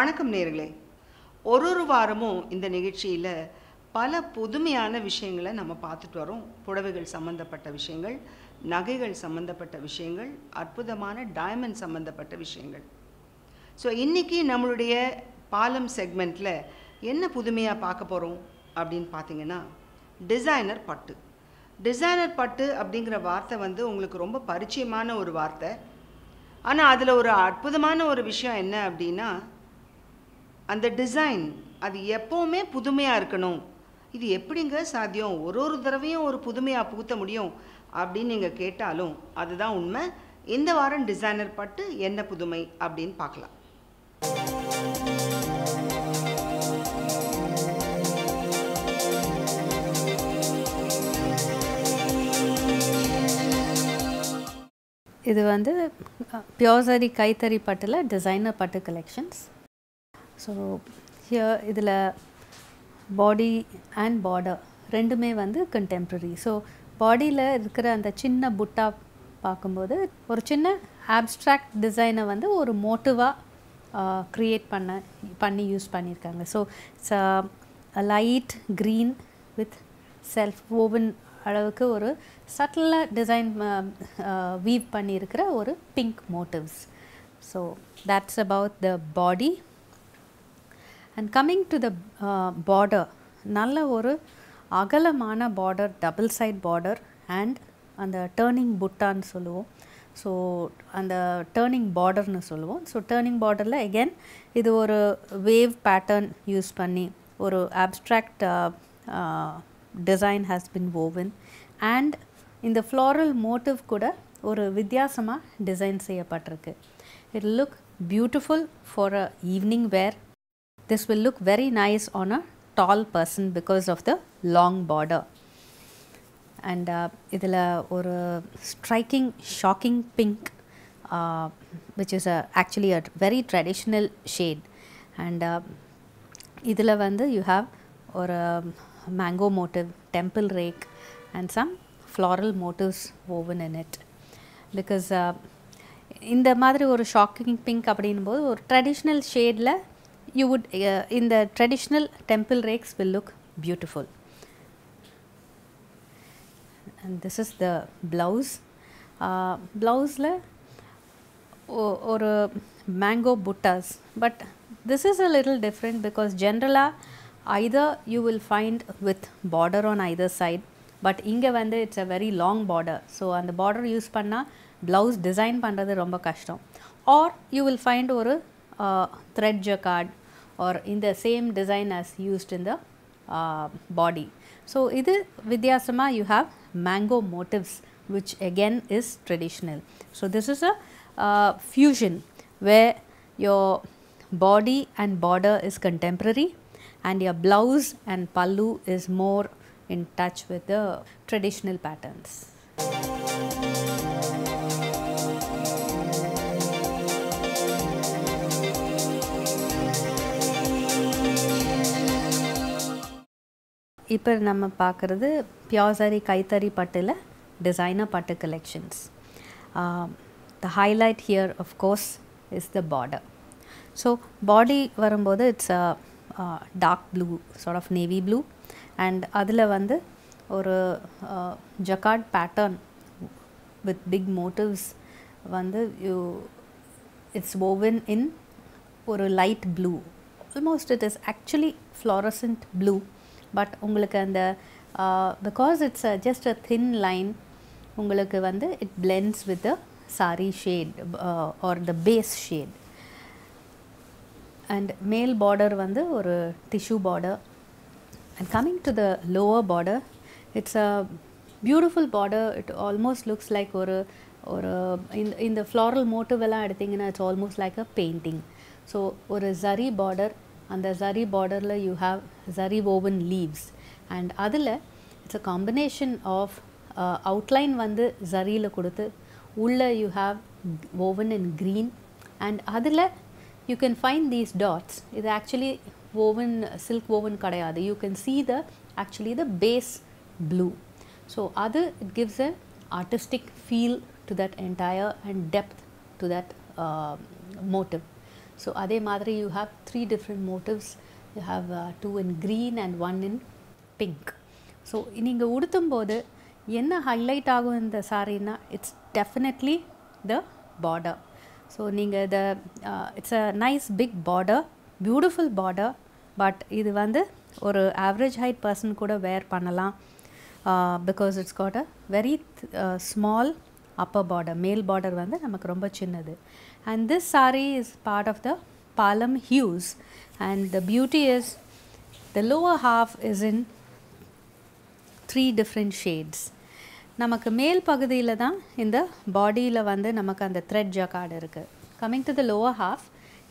வணக்கம் நேயர்களே. ஒரு வாரமும் இந்த நிகழ்ச்சியில் பல புதுமையான விஷயங்களை நம்ம பார்த்துட்டு வரோம். புடவைகள் சம்மந்தப்பட்ட விஷயங்கள், நகைகள் சம்மந்தப்பட்ட விஷயங்கள், அற்புதமான டைமண்ட் சம்மந்தப்பட்ட விஷயங்கள். ஸோ இன்றைக்கி நம்மளுடைய பாலம் செக்மெண்ட்டில் என்ன புதுமையாக பார்க்க போகிறோம் அப்படின்னு பார்த்தீங்கன்னா, டிசைனர் பட்டு. டிசைனர் பட்டு அப்படிங்கிற வார்த்தை உங்களுக்கு ரொம்ப பரிச்சயமான ஒரு வார்த்தை. ஆனால் அதில் ஒரு அற்புதமான ஒரு விஷயம் என்ன அப்படின்னா, அந்த டிசைன் அது எப்போவுமே புதுமையாக இருக்கணும். இது எப்படிங்க சாத்தியம்? ஒரு தடவையும் ஒரு புதுமையாக புகுத்த முடியும் அப்படின்னு நீங்கள் கேட்டாலும் அதுதான் உண்மை. இந்த வாரம் டிசைனர் பட்டு என்ன புதுமை அப்படின்னு பார்க்கலாம். இது பியோர் சரி கைத்தறி பட்டில் டிசைனர் பட்டு கலெக்ஷன்ஸ். ஸோ ஹியர் இதில் பாடி அண்ட் பார்டர் ரெண்டுமே கண்டெம்ப்ரரி. ஸோ பாடியில் இருக்கிற அந்த சின்ன புட்டா பார்க்கும்போது ஒரு சின்ன ஆப்ஸ்ட்ராக்ட் டிசைனை ஒரு மோட்டிவாக க்ரியேட் பண்ணி யூஸ் பண்ணியிருக்காங்க. So it's light green with self woven அளவுக்கு ஒரு சட்டிலாக டிசைன் வீவ் பண்ணியிருக்கிற ஒரு pink motifs. So that's about the body. And coming to the border, நல்ல ஒரு அகலமான border, double side border and அந்த டேர்னிங் புட்டான்னு சொல்லுவோம். ஸோ அந்த டேர்னிங் பார்டர்னு சொல்லுவோம். ஸோ டேர்னிங் பார்டரில் அகெயின் இது ஒரு வேவ் பேட்டர்ன் யூஸ் பண்ணி ஒரு abstract design has been woven and இந்த ஃப்ளாரல் மோட்டிவ் கூட ஒரு வித்தியாசமாக டிசைன் செய்யப்பட்டிருக்கு. It will look beautiful for a evening wear. This will look very nice on a tall person because of the long border. And இதில் ஒரு striking, shocking pink which is actually a very traditional shade. And இதில் you have ஒரு mango motive, temple rake and some floral motives woven in it. Because இந்த மாதிரி ஒரு shocking pink அப்படின்னும் போது ஒரு ட்ரெடிஷ்னல் ஷேடில் you would in the traditional temple rakes will look beautiful. And this is the blouse. Blouse-ல ஒரு mango buttas, but this is a little different because generally either you will find with border on either side, but இங்கே it's a very long border. So அந்த border use பண்ணால் blouse design பண்ணுறது ரொம்ப கஷ்டம். Or you will find ஒரு thread jacquard or in the same design as used in the body. So இது வித்தியாசமா you have mango motives which again is traditional. So this is a fusion where your body and border is contemporary and your blouse and pallu is more in touch with the traditional patterns. இப்போ நம்ம பார்க்குறது pure sari கைத்தறி பட்டில் designer பட்டு collections. The highlight here of course is the border. So body வரும்போது it's a dark blue, sort of navy blue, and அதில் ஒரு jacquard pattern with big motives it's woven in ஒரு light blue. Almost it is actually fluorescent blue, but உங்களுக்கு அந்த because it's just a thin line, உங்களுக்கு it blends with the saree shade or the base shade. And male border ஒரு tissue border. And coming to the lower border, it's a beautiful border. It almost looks like ஒரு in the floral motive எல்லாம் எடுத்தீங்கன்னா it's almost like a painting. So ஒரு zari border, அந்த zari borderல you have zari woven leaves, and அதில் it's a combination of outline zariல கொடுத்து உள்ள you have woven in green, and அதில் you can find these dots. இது actually woven silk woven கிடையாது. You can see actually the base blue. So it gives a artistic feel to that entire and depth to that motive. So அதே மாதிரி you have 3 different motifs. You have 2 in green and 1 in pink. So நீங்கள் உடுத்தும்போது என்ன highlight ஆகும் இந்த சாரீனா it's definitely the border. So நீங்கள் the it's a nice big border, beautiful border. But இது வந்து ஒரு ஆவரேஜ் ஹைட் பர்சன் கூட வேர் பண்ணலாம். Because it's got a very small upper border. Male border வந்து நமக்கு ரொம்ப சின்னது. And this saree is part of the Palam hues, and the beauty is the lower half is in 3 different shades. நமக்கு மேல் பகுதியில் தான் இந்த பாடியில் வந்து நமக்கு அந்த thread jacquard இருக்கு. Coming to the lower half,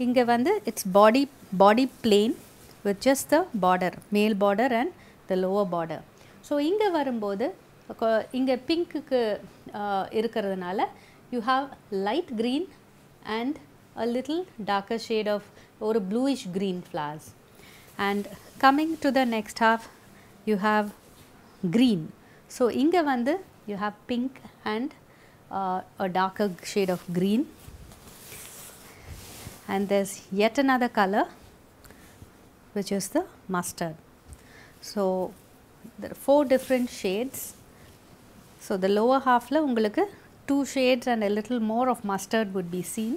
இங்கே வந்து it's body plain with just the border, male border and the lower border. So இங்கே வரும்போது இங்கே பிங்க்குக்கு இருக்கிறதுனால you have light green and a little darker shade of or bluish green flowers. And coming to the next half you have green. So inga vandu you have pink and a darker shade of green, and there's yet another color which is the mustard. So there are 4 different shades. So the lower half la ungalku 2 shades and a little more of mustard would be seen,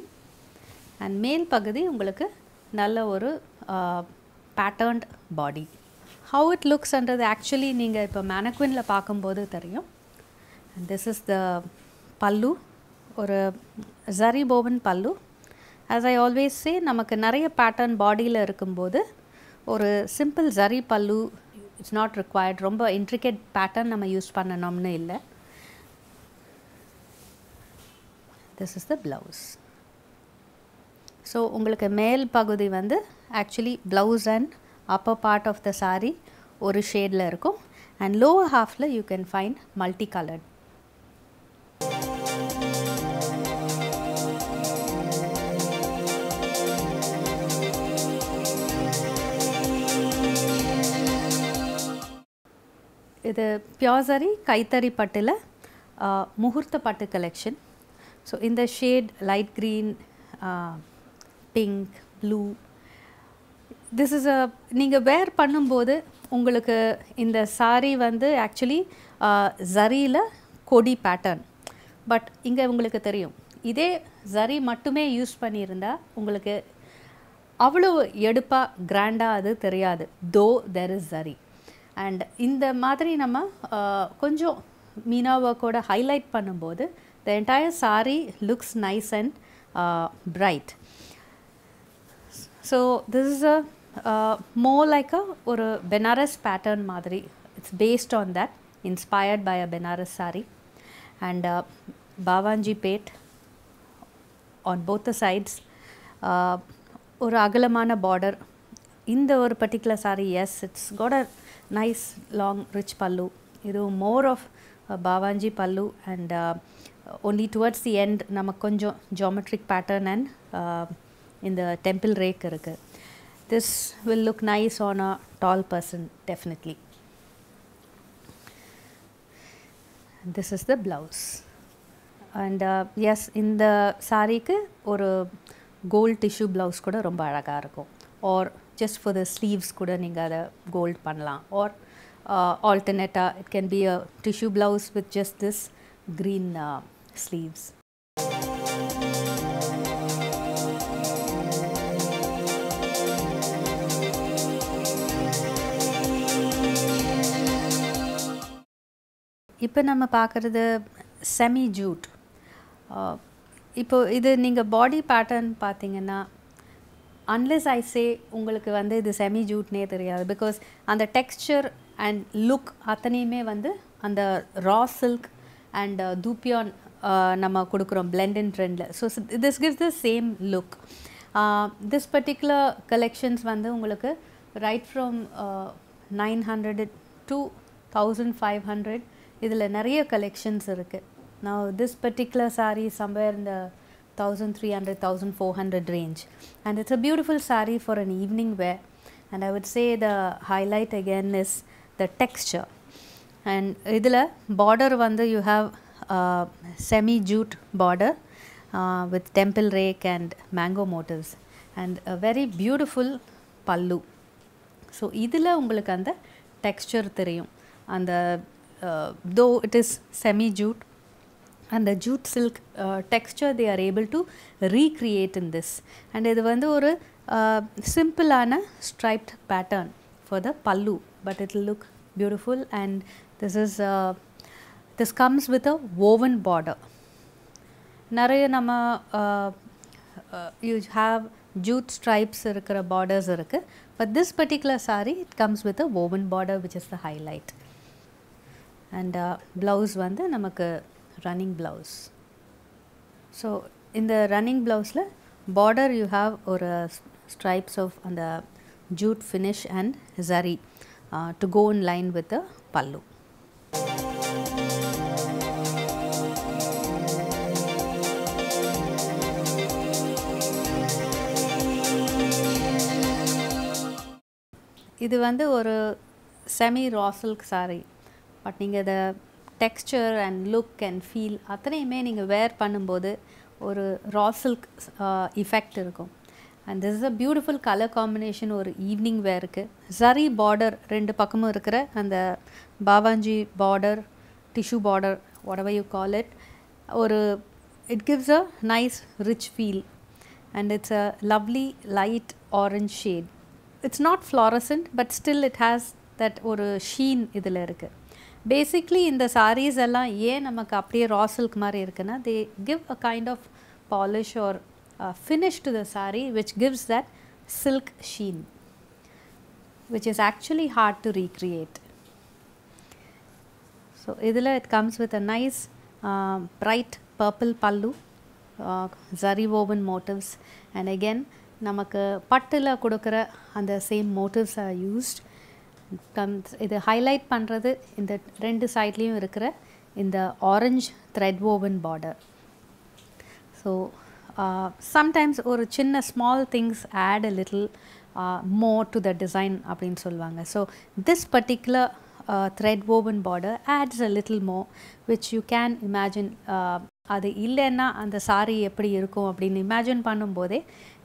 and male pagadi ungalku nalla oru patterned body. How it looks under the actually neenga ipo mannequin la paakumbodhu theriyum. And this is the pallu, or zari woven pallu. As I always say, namakku nariya pattern body la irukumbodhu oru simple zari pallu it's not required. Romba intricate pattern nama use pannanomnu illa. This is the blouse. So உங்களுக்கு மேல் பகுதி வந்து actually blouse and upper part of the saree ஒரு ஷேடில் இருக்கும், and lower halfல you can find multicolored. இது pure sari கைத்தறி பட்டில் முகூர்த்த பட்டு collection. So in the shade light green, pink, blue, this is a நீங்க wear பண்ணும்போது உங்களுக்கு இந்த saree வந்து actually zariல கொடி pattern. பட் இங்கே உங்களுக்கு தெரியும் இதே zari மட்டுமே யூஸ் பண்ணியிருந்தா உங்களுக்கு அவ்வளோ எடுப்பாக கிராண்டாக அது தெரியாது, though there is zari. And இந்த மாதிரி நம்ம கொஞ்சம் மீனா ஒர்க்கோட ஹைலைட் பண்ணும்போது the entire saree looks nice and bright. So this is a more like a or a Benares pattern madri. It's based on that, inspired by a Benares saree, and Bawanji pet on both the sides, or agalamana border. In the or particular saree, yes, it's got a nice long rich pallu. Idu more of Bawanji pallu, and only towards the end namak konjam geometric pattern and in the temple rake irukku. This will look nice on a tall person definitely. This is the blouse, and yes, in the saree ku or gold tissue blouse kuda romba alaga irukum, or just for the sleeves kuda neenga ada gold pannalam, or alternate it can be a tissue blouse with just this green sleeves. இப்போ நம்ம பார்க்குறது semi Jude. இப்போ இது நீங்கள் பாடி pattern பார்த்தீங்கன்னா unless ஐ சே உங்களுக்கு வந்து இது செமி ஜூட்னே தெரியாது, பிகாஸ் அந்த டெக்ஸ்சர் அண்ட் லுக் அத்தனையுமே வந்து அந்த ரா சில்க் அண்ட் தூப்பியான் நம்ம கொடுக்குறோம் blend in trendல. So this gives the same look. This particular collections வந்து உங்களுக்கு right from 900 to 1500 இதில் நிறைய collections இருக்குது. Now this particular saree is somewhere in the 1300 1400 range, and it's a beautiful saree for an evening wear. And I would say the highlight again is the texture, and idila border vandu you have semi jute border with temple rake and mango motifs. and a very beautiful pallu. So இதில் உங்களுக்கு அந்த texture தெரியும். அந்த though it is semi jute and the jute silk texture they are able to recreate in this, and இது வந்து ஒரு simple ஆன striped pattern for the pallu, but it will look beautiful. And this is this comes with a woven border. நிறைய நம்ம you have jute stripes இருக்கிற borders இருக்கு, but this particular saree it comes with a woven border which is the highlight. And blouse வந்து நமக்கு running blouse. So in the running blouse la border you have or stripes of and the jute finish and zari to go in line with the pallu. இது வந்து ஒரு semi raw silk saree, but நீங்கள் இதை texture and look and feel அத்தனையுமே நீங்கள் wear பண்ணும்போது ஒரு raw silk effect இருக்கும். And this is a beautiful colour combination ஒரு ஈவினிங் வேருக்கு. ஜரி பார்டர் ரெண்டு பக்கமும் இருக்கிற அந்த பாவாஞ்சி border, tissue border, whatever you call it, ஒரு it gives a nice rich feel and it's a lovely light orange shade. It's not fluorescent but still it has that ஒரு sheen இதில் இருக்குது. பேசிக்லி இந்த sarees எல்லாம் ஏன் நமக்கு அப்படியே raw silk மாதிரி இருக்குன்னா they give a kind of polish or finish to the saree which gives that silk sheen which is actually hard to recreate. So இதில் it comes with a nice bright purple pallu, zari woven motifs, and again நமக்கு பட்டில் கொடுக்குற அந்த same motifs are used. இது highlight பண்ணுறது இந்த ரெண்டு சைட்லேயும் இருக்கிற இந்த orange thread woven border. So sometimes ஒரு சின்ன small things add a little more to the design அப்படின்னு சொல்லுவாங்க. So this particular thread woven border adds a little more which you can imagine. அது இல்லைன்னா அந்த saree எப்படி இருக்கும் அப்படின்னு இமேஜின் பண்ணும்போதே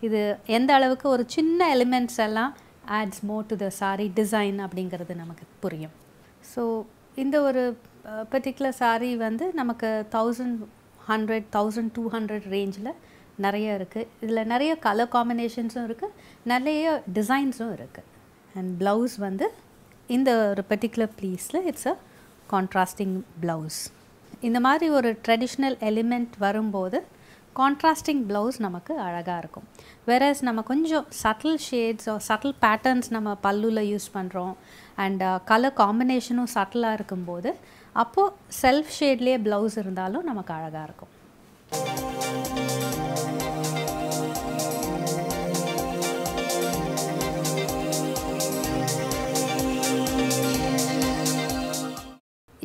இது எந்த அளவுக்கு ஒரு சின்ன எலிமெண்ட்ஸ் எல்லாம் adds more to the saree design அப்படிங்கிறது நமக்கு புரியும். ஸோ இந்த ஒரு பர்டிகுலர் saree வந்து நமக்கு 1100 1200 ரேஞ்சில் நிறைய இருக்குது. இதில் நிறைய கலர் காம்பினேஷன்ஸும் இருக்குது, நிறைய டிசைன்ஸும் இருக்குது. அண்ட் ப்ளவுஸ் வந்து இந்த ஒரு பர்டிகுலர் ப்ளீஸில் இட்ஸ் அ கான்ட்ராஸ்டிங் ப்ளவுஸ். இந்த மாதிரி ஒரு ட்ரெடிஷ்னல் எலிமெண்ட் வரும்போது கான்ட்ராஸ்டிங் ப்ளவுஸ் நமக்கு அழகாக இருக்கும். வேறஸ் நம்ம கொஞ்சம் சட்டில் ஷேட்ஸ் சட்டில் பேட்டர்ன்ஸ் நம்ம பல்லுவில் யூஸ் பண்ணுறோம் அண்ட் கலர் காம்பினேஷனும் சட்டிலாக இருக்கும்போது அப்போது செல்ஃப் ஷேட்லேயே ப்ளவுஸ் இருந்தாலும் நமக்கு அழகாக இருக்கும்.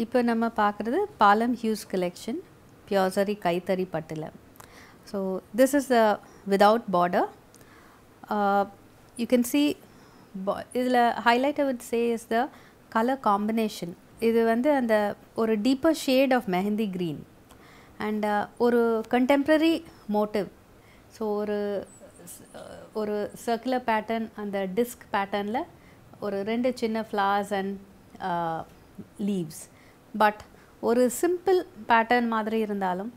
இப்போ நம்ம பார்க்குறது பாலம் ஹியூஸ் கலெக்ஷன் பியோர் சரி கைத்தறி பட்டில். So this is the without border. You can see இதில் highlight I would say is the colour combination. இது வந்து அந்த ஒரு deeper shade of mehndi green and ஒரு கண்டெம்ப்ரரி மோட்டிவ். ஸோ ஒரு சர்க்குலர் பேட்டர்ன், அந்த டிஸ்க் பேட்டர்னில் ஒரு ரெண்டு சின்ன ஃப்ளவர்ஸ் அண்ட் லீவ்ஸ். பட் ஒரு சிம்பிள் பேட்டர்ன் மாதிரி இருந்தாலும்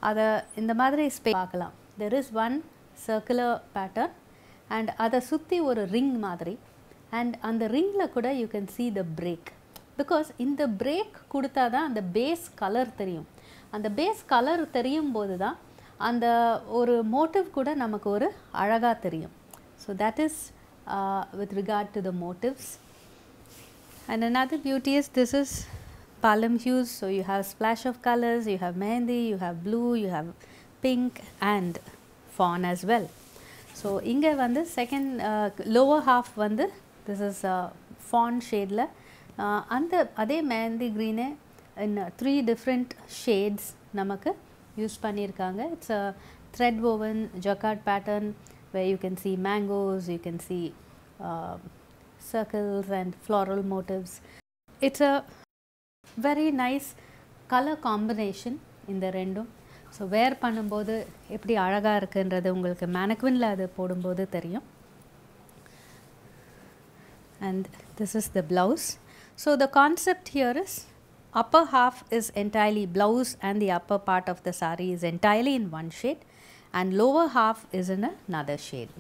அதை இந்த மாதிரி பார்க்கலாம். There is one circular pattern and அதை சுற்றி ஒரு ரிங் மாதிரி, அண்ட் அந்த ரிங்கில் கூட you can see the break. Because இந்த பிரேக் கொடுத்தா தான் அந்த பேஸ் கலர் தெரியும். அந்த பேஸ் கலர் தெரியும் போது தான் அந்த ஒரு மோட்டிவ் கூட நமக்கு ஒரு அழகாக தெரியும். So that is with regard to the motives. And another beauty is this is Palam hues. So you have splash of colors, you have mehendi, you have blue, you have pink and fawn as well. So inga vandu second lower half vandu this is fawn shade la and adhe mehendi green in 3 different shades namakku use pannirukanga. It's a thread woven jacquard pattern where you can see mangoes, you can see circles and floral motifs. It's a very nice color combination in the rendum. So wear பண்ணும்போது எப்படி அழகாக இருக்குன்றது உங்களுக்கு மேனக்வினில் அது போடும்போது தெரியும். And this is the blouse. So the concept here is upper half is entirely blouse and the upper part of the saree is entirely in one shade and lower half is in another shade.